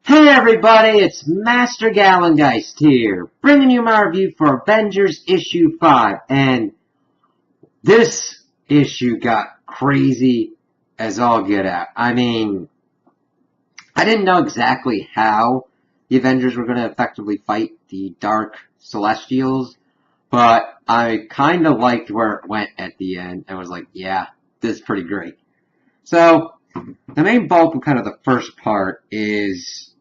Hey everybody, it's Master Gallengeist here, bringing you my review for Avengers issue 5, and this issue got crazy as all get out. I mean, I didn't know exactly how the Avengers were going to effectively fight the Dark Celestials, but I kind of liked where it went at the end, and was like, yeah, this is pretty great. So, the main bulk of kind of the first part is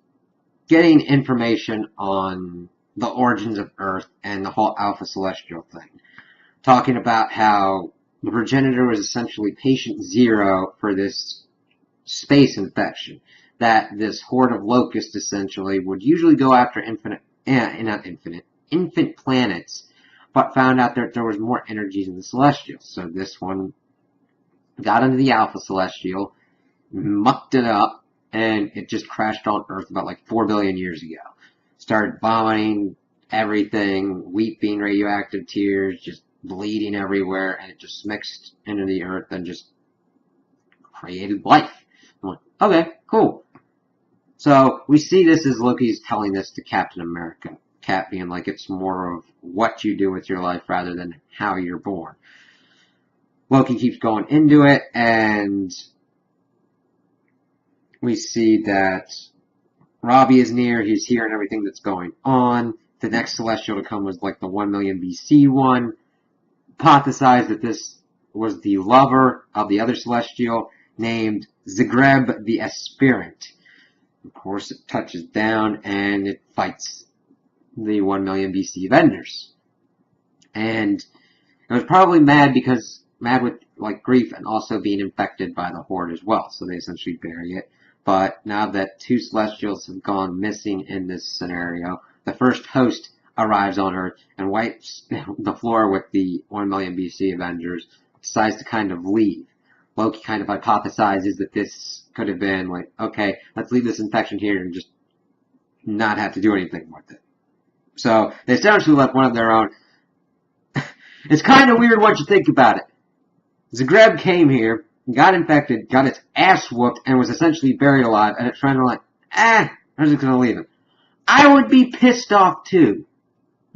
getting information on the origins of Earth and the whole Alpha Celestial thing. Talking about how the progenitor was essentially patient zero for this space infection. That this horde of locusts essentially would usually go after infant planets, but found out that there was more energies in the Celestials. So this one got into the Alpha Celestial, mucked it up, and it just crashed on Earth about like 4 billion years ago. Started vomiting everything, weeping radioactive tears, just bleeding everywhere, and it just mixed into the Earth and just created life. I'm like, okay, cool. So we see this as Loki's telling this to Captain America. Cap being like, it's more of what you do with your life rather than how you're born. Loki keeps going into it, and we see that Robbie is near. He's hearing everything that's going on. The next Celestial to come was like the 1 million BC one. Hypothesized that this was the lover of the other Celestial named Zagreb the Aspirant. Of course, it touches down and it fights the 1 million BC Avengers. And it was probably mad with like grief and also being infected by the Horde as well. So they essentially bury it. But now that 2 Celestials have gone missing in this scenario, the first host arrives on Earth and wipes the floor with the 1 million BC Avengers, decides to kind of leave. Loki kind of hypothesizes that this could have been like, okay, let's leave this infection here and just not have to do anything with it. So they essentially left one of their own. It's kind of weird once you think about it. Zagreb came here, got infected, got its ass whooped, and was essentially buried alive, and it's trying to like, I'm just gonna leave it. I would be pissed off too.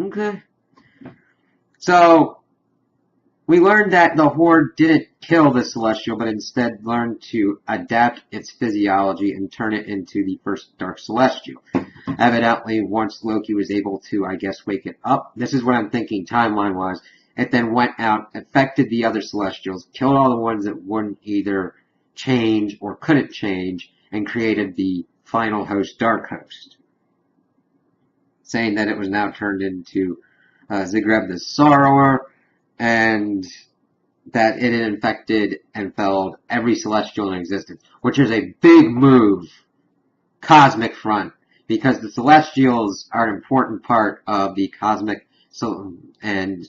Okay. So, we learned that the Horde didn't kill the Celestial, but instead learned to adapt its physiology and turn it into the first Dark Celestial. Evidently, once Loki was able to, I guess, wake it up, this is what I'm thinking timeline-wise, it then went out, affected the other Celestials, killed all the ones that wouldn't either change or couldn't change, and created the final host, Dark Host. Saying that it was now turned into Zagreb the Sorrower, and that it had infected and felled every Celestial in existence, which is a big move, cosmic front, because the Celestials are an important part of the cosmic and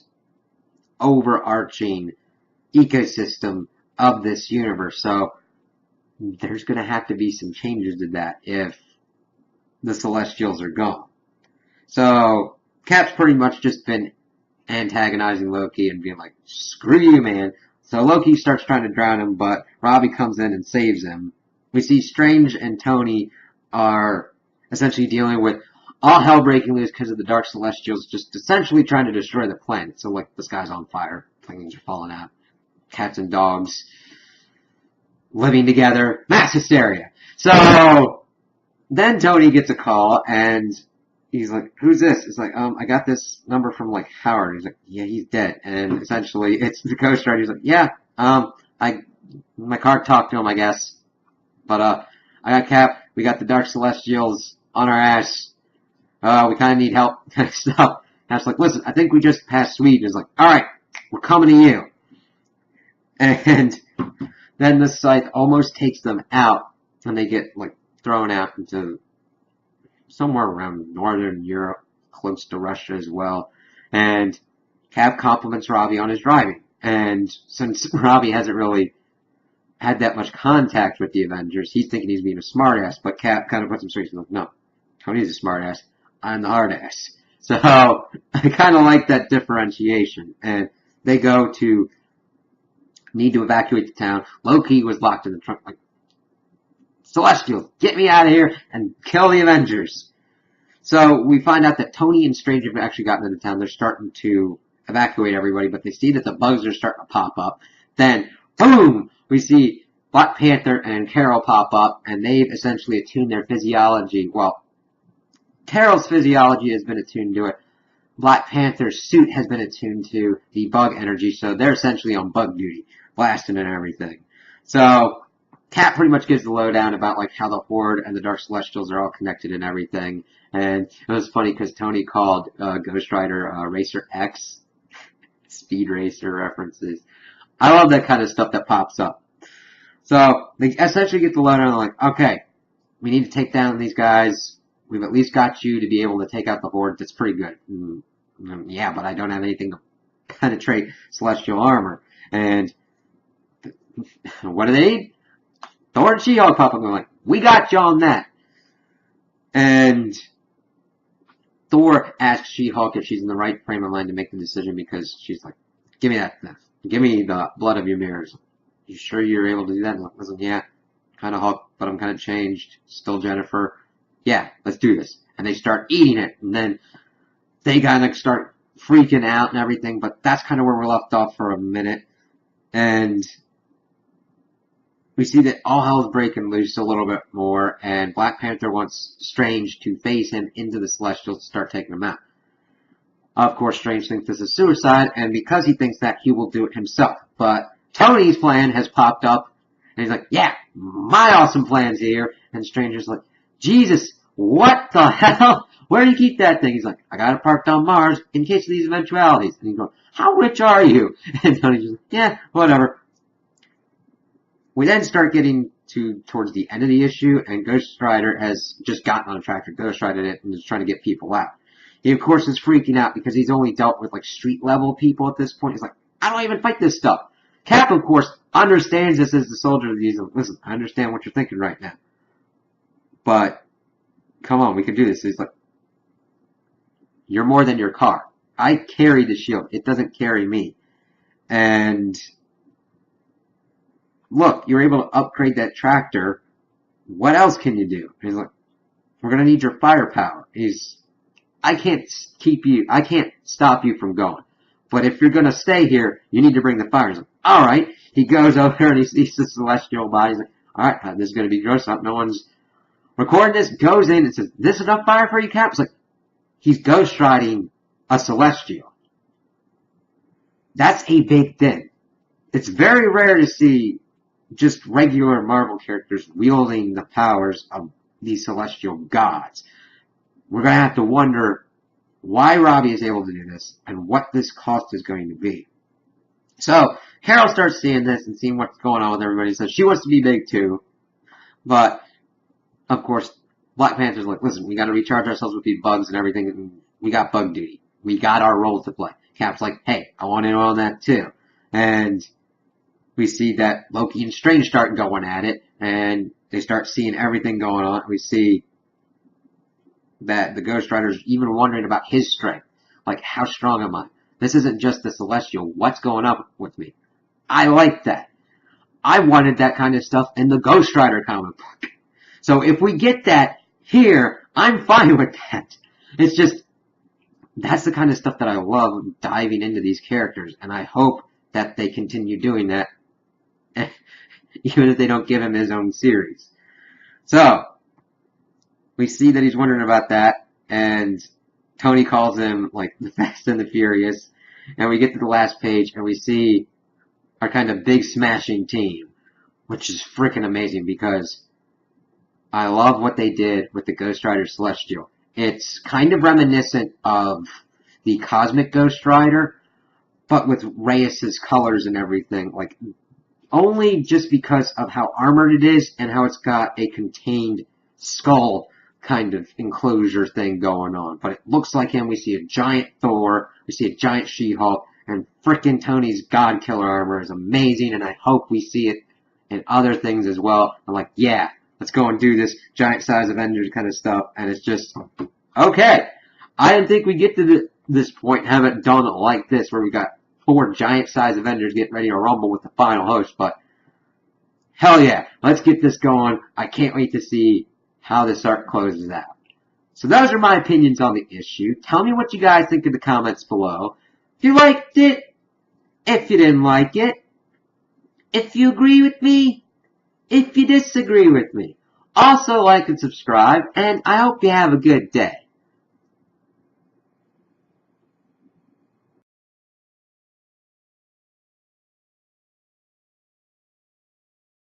overarching ecosystem of this universe. So there's going to have to be some changes to that if the Celestials are gone. So Cap's pretty much just been antagonizing Loki and being like, screw you, man. So Loki starts trying to drown him, but Robbie comes in and saves him. We see Strange and Tony are essentially dealing with all hell breaking loose because of the Dark Celestials just essentially trying to destroy the planet. So, like, the sky's on fire, things are falling out, cats and dogs living together, mass hysteria. So, then Tony gets a call, and he's like, who's this? It's like, I got this number from, like, Howard. He's like, yeah, he's dead. And essentially, it's the Ghost Rider. He's like, yeah, my car talked to him, I guess. But, I got Cap, we got the Dark Celestials on our ass. We kind of need help, kind of stuff. And I was like, listen, I think we just passed Sweden. It's like, alright, we're coming to you. And then the scythe almost takes them out, and they get, like, thrown out into somewhere around northern Europe, close to Russia as well. And Cap compliments Robbie on his driving. And since Robbie hasn't really had that much contact with the Avengers, he's thinking he's being a smartass, but Cap kind of puts him straight. He's like, no, Tony's a smartass. I'm the hard ass. So I kind of like that differentiation. And they go to need to evacuate the town. Loki was locked in the trunk, like Celestials, get me out of here and kill the Avengers. So we find out that Tony and Strange have actually gotten into town. They're starting to evacuate everybody, but they see that the bugs are starting to pop up. Then, boom, we see Black Panther and Carol pop up, and they've essentially attuned their physiology. Well, Carol's physiology has been attuned to it. Black Panther's suit has been attuned to the bug energy, so they're essentially on bug duty, blasting and everything. So, Cap pretty much gives the lowdown about like how the Horde and the Dark Celestials are all connected and everything. And it was funny because Tony called Ghost Rider Racer X. Speed Racer references. I love that kind of stuff that pops up. So, they essentially get the lowdown and they're like, okay, we need to take down these guys. We've at least got you to be able to take out the Horde. That's pretty good. Yeah, but I don't have anything to penetrate Celestial armor. And what do they need? Thor and She-Hulk pop up and like, we got you on that. And Thor asks She-Hulk if she's in the right frame of mind to make the decision because she's like, give me that. Give me the blood of your mirrors. You sure you're able to do that? And like, listen, yeah, kind of Hulk, but I'm kind of changed. Still Jennifer. Yeah, let's do this. And they start eating it. And then they kind of start freaking out and everything. But that's kind of where we're left off for a minute. And we see that all hell's breaking loose a little bit more. And Black Panther wants Strange to phase him into the Celestials to start taking them out. Of course, Strange thinks this is suicide. And because he thinks that, he will do it himself. But Tony's plan has popped up. And he's like, yeah, my awesome plan's here. And Stranger's like, Jesus, what the hell? Where do you keep that thing? He's like, I got it parked on Mars in case of these eventualities. And he's going, how rich are you? And Tony's just like, yeah, whatever. We then start getting towards the end of the issue, and Ghost Rider has just gotten on a tractor, Ghost Rider it, and is trying to get people out. He, of course, is freaking out because he's only dealt with, like, street-level people at this point. He's like, I don't even fight this stuff. Cap, of course, understands this as the soldier. He's like, listen, I understand what you're thinking right now. But, come on, we can do this. He's like, you're more than your car. I carry the shield. It doesn't carry me. And, look, you're able to upgrade that tractor. What else can you do? And he's like, we're going to need your firepower. I can't stop you from going. But if you're going to stay here, you need to bring the fire. He's like, all right. He goes over there and he sees the celestial body. He's like, all right, this is going to be gross. No one's recording this. Goes in and says, this enough fire for you, Cap? It's like, he's ghost riding a celestial. That's a big thing. It's very rare to see just regular Marvel characters wielding the powers of these celestial gods. We're going to have to wonder why Robbie is able to do this and what this cost is going to be. So, Carol starts seeing this and seeing what's going on with everybody. So she wants to be big too. But, of course, Black Panther's like, listen, we got to recharge ourselves with these bugs and everything. And we got bug duty. We got our roles to play. Cap's like, hey, I want in on that too. And we see that Loki and Strange start going at it. And they start seeing everything going on. We see that the Ghost Rider's even wondering about his strength. Like, how strong am I? This isn't just the Celestial. What's going up with me? I like that. I wanted that kind of stuff in the Ghost Rider comic book. So if we get that here, I'm fine with that. It's just, that's the kind of stuff that I love diving into these characters. And I hope that they continue doing that. Even if they don't give him his own series. So, we see that he's wondering about that, and Tony calls him, like, the Fast and the Furious, and we get to the last page, and we see our kind of big smashing team, which is freaking amazing, because I love what they did with the Ghost Rider Celestial. It's kind of reminiscent of the Cosmic Ghost Rider, but with Reyes' colors and everything, like, only just because of how armored it is, and how it's got a contained skull kind of enclosure thing going on. But it looks like him. We see a giant Thor. We see a giant She-Hulk. And frickin' Tony's God Killer armor is amazing. And I hope we see it in other things as well. I'm like, yeah, let's go and do this giant size Avengers kind of stuff. And it's just, okay. I didn't think we'd get to this point and have it done like this, where we got 4 giant size Avengers getting ready to rumble with the final host. But hell yeah, let's get this going. I can't wait to see how this arc closes out. So those are my opinions on the issue. Tell me what you guys think in the comments below. If you liked it, if you didn't like it, if you agree with me, if you disagree with me. Also like and subscribe, and I hope you have a good day.